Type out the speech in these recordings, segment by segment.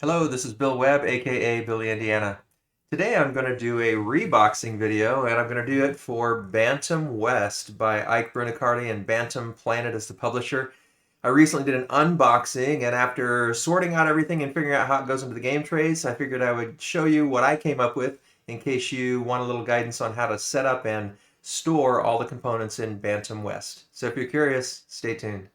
Hello, this is Bill Webb, aka Billy Indiana. Today I'm going to do a reboxing video, and I'm going to do it for Bantam West by Ike Brunicardi, and Bantam Planet is the publisher. I recently did an unboxing, and after sorting out everything and figuring out how it goes into the Game Trayz, I figured I would show you what I came up with in case you want a little guidance on how to set up and store all the components in Bantam West. So if you're curious, stay tuned.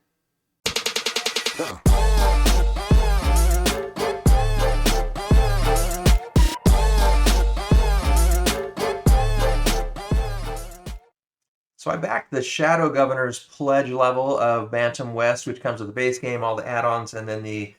So I backed the Shadow Governor's pledge level of Bantam West, which comes with the base game, all the add-ons, and then the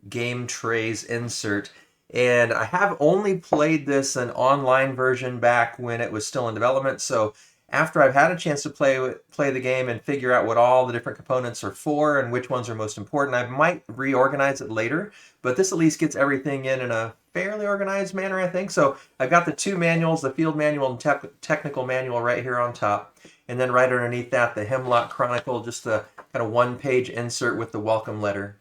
Game Trayz insert. And I have only played this an online version back when it was still in development. So after I've had a chance to play the game and figure out what all the different components are for and which ones are most important, I might reorganize it later. But this at least gets everything in a fairly organized manner, I think. So I've got the two manuals, the field manual and technical manual right here on top. And then right underneath that, the Hemlock Chronicle, just a kind of one-page insert with the welcome letter.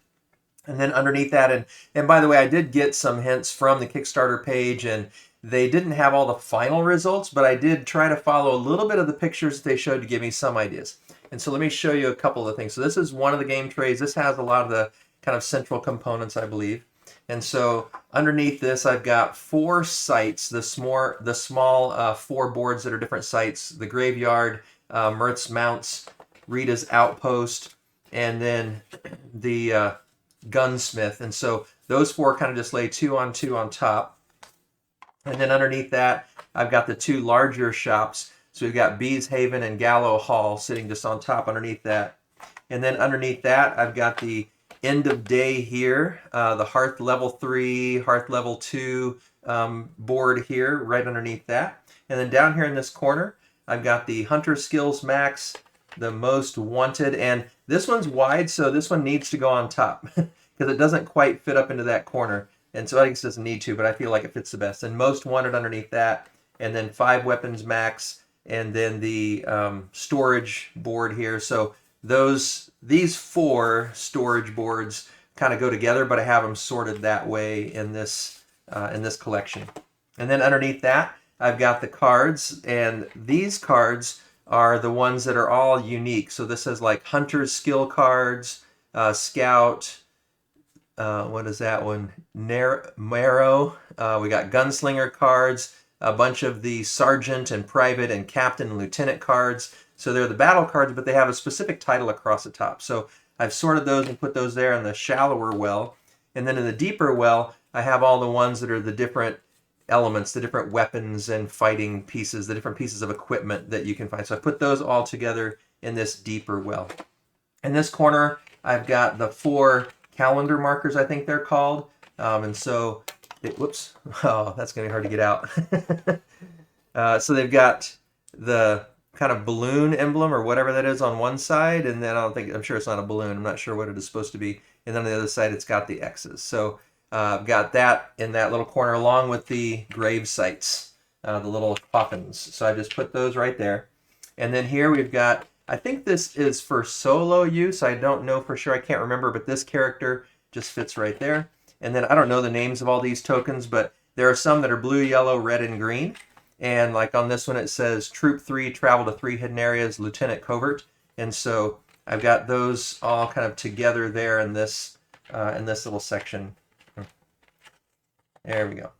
And then underneath that, and by the way, I did get some hints from the Kickstarter page, and they didn't have all the final results, but I did try to follow a little bit of the pictures that they showed to give me some ideas. And so let me show you a couple of things. So this is one of the Game Trayz. This has a lot of the kind of central components, I believe. And so underneath this, I've got four sites, the small four boards that are different sites: the Graveyard, Mirth's Mounts, Rita's Outpost, and then the Gunsmith. And so those four kind of just lay two on top. And then underneath that, I've got the two larger shops. So we've got Bees Haven and Gallow Hall sitting just on top underneath that. And then underneath that, I've got the End of Day here, the Hearth Level 3, Hearth Level 2 board here, right underneath that. And then down here in this corner, I've got the Hunter Skills Max, the Most Wanted, and this one's wide, so this one needs to go on top because it doesn't quite fit up into that corner. And so I guess it doesn't need to, but I feel like it fits the best. And Most Wanted underneath that, and then 5 Weapons Max, and then the storage board here. So these four storage boards kind of go together, but I have them sorted that way in this collection. And then underneath that, I've got the cards, and these cards are the ones that are all unique. So this is like Hunter's Skill cards, Scout, what is that one? Marrow. We got Gunslinger cards, a bunch of the Sergeant and Private and Captain and Lieutenant cards. So they're the battle cards, but they have a specific title across the top. So I've sorted those and put those there in the shallower well. And then in the deeper well, I have all the ones that are the different elements, the different weapons and fighting pieces, the different pieces of equipment that you can find. So I put those all together in this deeper well. In this corner, I've got the 4 calendar markers, I think they're called. And so, whoops, oh, that's going to be hard to get out. So they've got the kind of balloon emblem or whatever that is on one side, and then I'm sure it's not a balloon. I'm not sure what it is supposed to be. And then on the other side, it's got the X's. So I've got that in that little corner along with the grave sites, the little coffins. So I just put those right there. And then here we've got, I think this is for solo use. I don't know for sure. I can't remember, but this character just fits right there. And then I don't know the names of all these tokens, but there are some that are blue, yellow, red, and green. And like on this one, it says Troop 3, travel to 3 hidden areas, Lieutenant Covert. And so I've got those all kind of together there in this little section. There we go.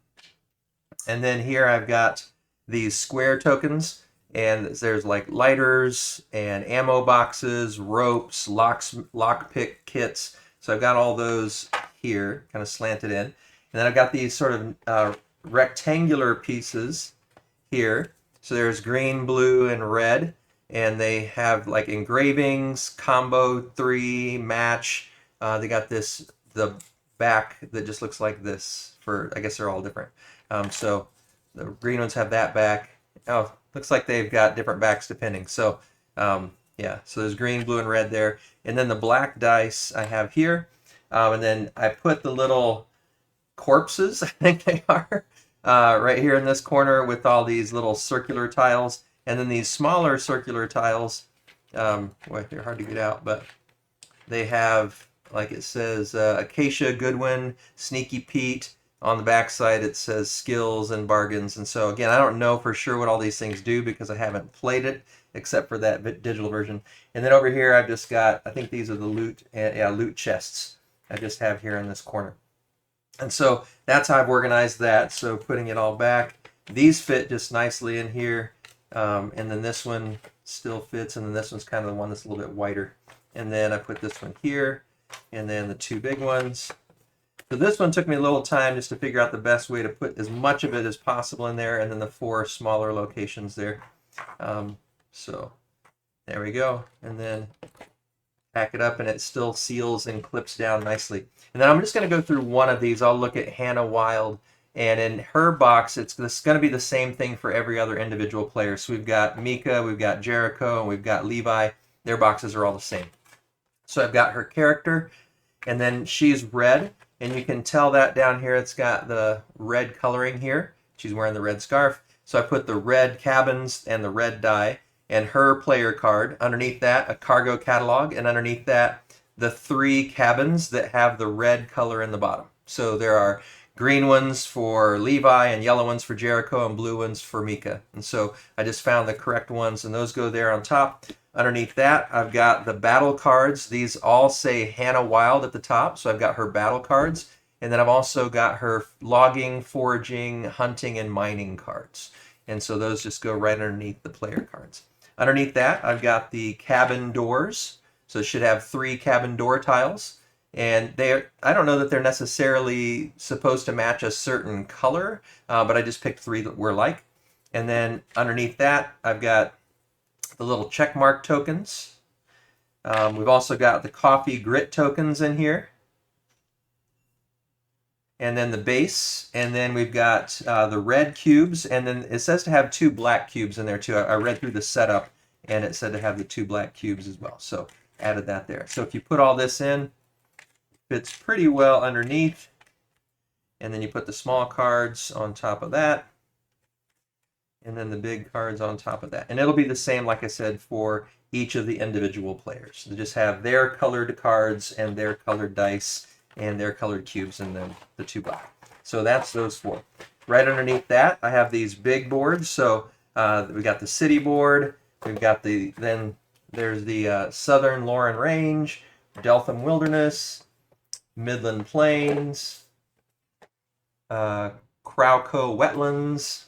And then here I've got these square tokens, and there's like lighters and ammo boxes, ropes, lockpick kits. So I've got all those here, kind of slanted in. And then I've got these sort of rectangular pieces here. So there's green, blue, and red, and they have like engravings, combo 3, match. They got the back that just looks like this. I guess they're all different. So the green ones have that back. Oh, looks like they've got different backs depending. So yeah, so there's green, blue, and red there. And then the black dice I have here. And then I put the little corpses, I think they are, right here in this corner with all these little circular tiles. And then these smaller circular tiles, boy, they're hard to get out, but they have like it says Acacia, Goodwin, Sneaky Pete. On the back side it says skills and bargains. And so again, I don't know for sure what all these things do because I haven't played it except for that digital version. And then over here I've just got, I think these are the loot, loot chests I just have here in this corner. And so that's how I've organized that. So putting it all back, these fit just nicely in here. And then this one still fits, and then this one's kind of the one that's a little bit wider. And then I put this one here, and then the two big ones. So this one took me a little time just to figure out the best way to put as much of it as possible in there, and then the four smaller locations there. So there we go. And then pack it up, and it still seals and clips down nicely. And then I'm just going to go through one of these. I'll look at Hannah Wild, and in her box, it's going to be the same thing for every other individual player. So we've got Mika, we've got Jericho, and we've got Levi. Their boxes are all the same. So I've got her character, and then she's red, and you can tell that down here. It's got the red coloring here. She's wearing the red scarf. So I put the red cabins and the red die, and her player card. Underneath that, a cargo catalog, and underneath that, the three cabins that have the red color in the bottom. So there are green ones for Levi, and yellow ones for Jericho, and blue ones for Mika. And so I just found the correct ones, and those go there on top. Underneath that, I've got the battle cards. These all say Hannah Wild at the top, so I've got her battle cards. And then I've also got her logging, foraging, hunting, and mining cards. And so those just go right underneath the player cards. Underneath that, I've got the cabin doors. So it should have 3 cabin door tiles. And I don't know that they're necessarily supposed to match a certain color, but I just picked 3 that were like. And then underneath that, I've got the little check mark tokens. We've also got the coffee grit tokens in here. And then the base, and then we've got the red cubes, and then it says to have 2 black cubes in there too. I read through the setup, and it said to have the 2 black cubes as well. So added that there. So if you put all this in, fits pretty well underneath, and then you put the small cards on top of that, and then the big cards on top of that. And it'll be the same, like I said, for each of the individual players. They just have their colored cards and their colored dice and their colored cubes, and then the 2 black. So that's those 4. Right underneath that, I have these big boards. So we got the city board. We've got then there's the Southern Lauren Range, Deltham Wilderness, Midland Plains, Crowco Wetlands.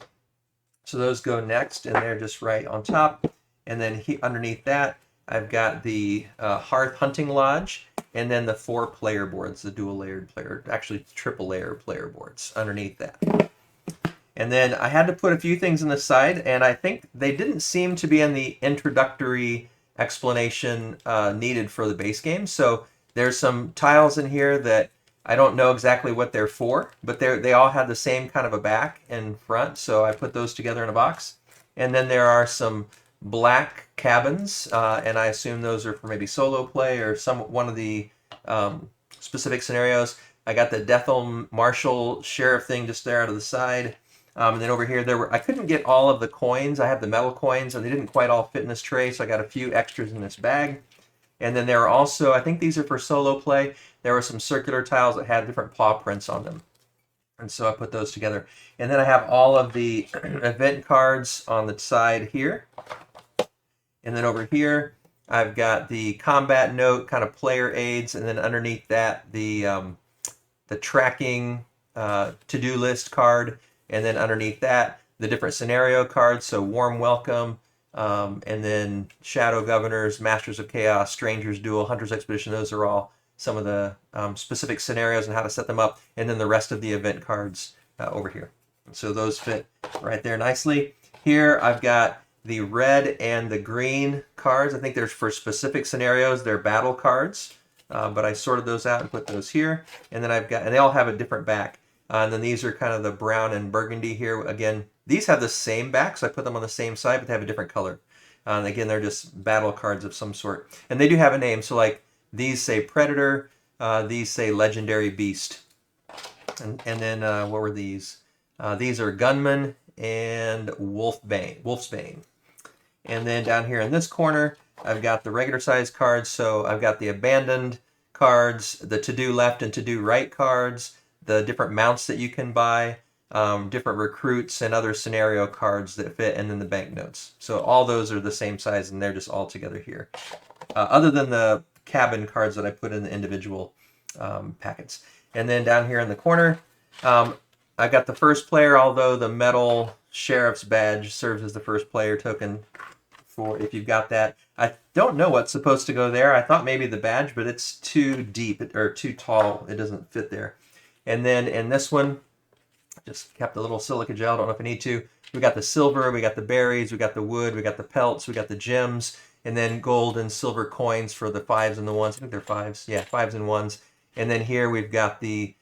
So those go next, and they're just right on top. And then underneath that, I've got the Hearth Hunting Lodge, and then the 4 player boards, the dual layered player, actually triple layer player boards underneath that. And then I had to put a few things on the side, and I think they didn't seem to be in the introductory explanation needed for the base game. So there's some tiles in here that I don't know exactly what they're for, but they all had the same kind of a back and front, so I put those together in a box. And then there are some black cabins, and I assume those are for maybe solo play or one of the specific scenarios. I got the Dethel Marshal Sheriff thing just there out of the side. And then over here, I couldn't get all of the coins. I have the metal coins, and they didn't quite all fit in this tray, so I got a few extras in this bag. And then there are also, I think these are for solo play, there were some circular tiles that had different paw prints on them. And so I put those together. And then I have all of the event cards on the side here. And then over here, I've got the combat note, kind of player aids, and then underneath that, the tracking to-do list card. And then underneath that, the different scenario cards, so Warm Welcome, and then Shadow Governors, Masters of Chaos, Strangers Duel, Hunter's Expedition. Those are all some of the specific scenarios and how to set them up. And then the rest of the event cards over here. So those fit right there nicely. Here I've got the red and the green cards. I think they're for specific scenarios. They're battle cards, but I sorted those out and put those here. And then and they all have a different back. And then these are kind of the brown and burgundy here. Again, these have the same back, so I put them on the same side, but they have a different color. And again, they're just battle cards of some sort. And they do have a name, so like these say Predator, these say Legendary Beast. And then what were these? These are Gunman and Wolfsbane. And then down here in this corner, I've got the regular size cards. So I've got the Abandoned, cards, the to-do left and to-do right cards, the different mounts that you can buy, different recruits and other scenario cards that fit, and then the banknotes. So all those are the same size, and they're just all together here. Other than the cabin cards that I put in the individual packets. And then down here in the corner, I got the first player, although the metal sheriff's badge serves as the first player token for if you've got that. I don't know what's supposed to go there. I thought maybe the badge, but it's too deep or too tall. It doesn't fit there. And then in this one, just kept a little silica gel. Don't know if I need to. We got the silver, we got the berries, we got the wood, we got the pelts, we got the gems, and then gold and silver coins for the 5s and the 1s. I think they're 5s. Yeah, 5s and 1s. And then here we've got the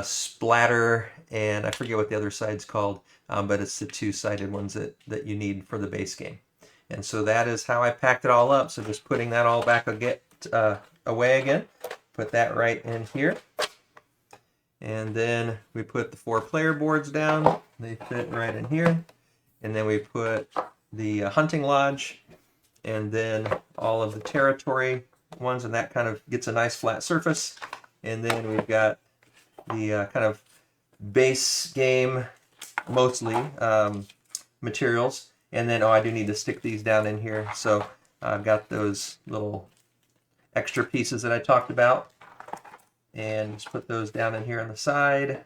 splatter, and I forget what the other side's called, but it's the 2-sided ones that you need for the base game. And so that is how I packed it all up. So just putting that all back away again. Put that right in here. And then we put the 4 player boards down. They fit right in here. And then we put the hunting lodge, and then all of the territory ones, and that kind of gets a nice flat surface. And then we've got the kind of base game, mostly, materials. And then, I do need to stick these down in here. So I've got those little extra pieces that I talked about. And just put those down in here on the side.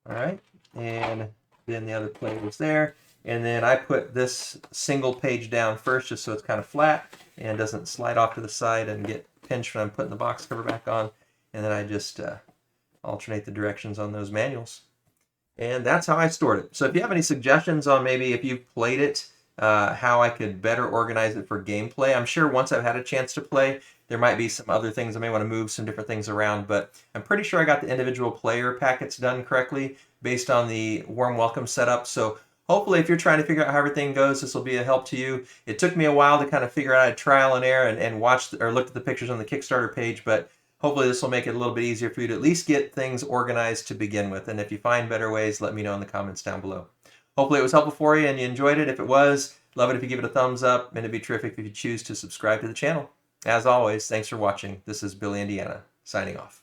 All right. And then the other plate was there. And then I put this single page down first, just so it's kind of flat and doesn't slide off to the side and get pinched when I'm putting the box cover back on. And then I just alternate the directions on those manuals. And that's how I stored it. So if you have any suggestions on maybe if you've played it, how I could better organize it for gameplay, I'm sure once I've had a chance to play, there might be some other things. I may want to move some different things around, but I'm pretty sure I got the individual player packets done correctly based on the warm welcome setup. So hopefully if you're trying to figure out how everything goes, this will be a help to you. It took me a while to kind of figure out a trial and error and watch or look at the pictures on the Kickstarter page, but hopefully this will make it a little bit easier for you to at least get things organized to begin with. And if you find better ways, let me know in the comments down below. Hopefully it was helpful for you and you enjoyed it. If it was, love it if you give it a thumbs up, and it'd be terrific if you choose to subscribe to the channel. As always, thanks for watching. This is Billy Indiana, signing off.